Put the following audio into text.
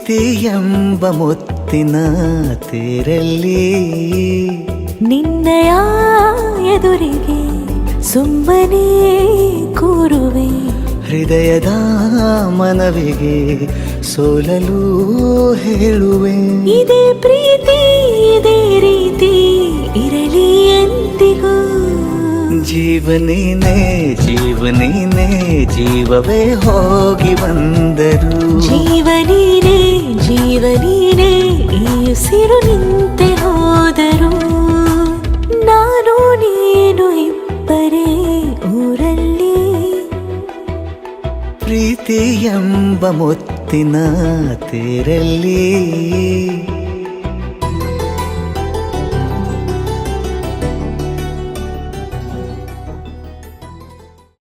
ಪ್ರೀತಿ ಎಂಬ ಮುತ್ತಿನ ತೇರಲ್ಲಿ ನಿನ್ನಯ ಎದುರಿಗೆ ಸುಮ್ಮನೆ ಕೂರುವೆ. ಹೃದಯದ ಮನವಿಗೆ ಸೋಲಲು ಹೇಳುವೆ. ಇದೇ ಪ್ರೀತಿ ಇದೇ ರೀತಿ ಇರಲಿ ಎಂದಿಗೂ. ಜೀವನೇನೆ ಜೀವನೇನೆ ಜೀವವೇ ಹೋಗಿ ಬಂದರು. ಜೀವನೀನೇ ಜೀವನೀನೇ ಈ ಉಸಿರು ನಿಂತೆ ಹೋದರು. ನಾನು ನೀನು ಇಬ್ಬರೇ ಊರಲ್ಲಿ. ಪ್ರೀತಿ ಎಂಬ ಮುತ್ತಿನ ತೇರಲ್ಲಿ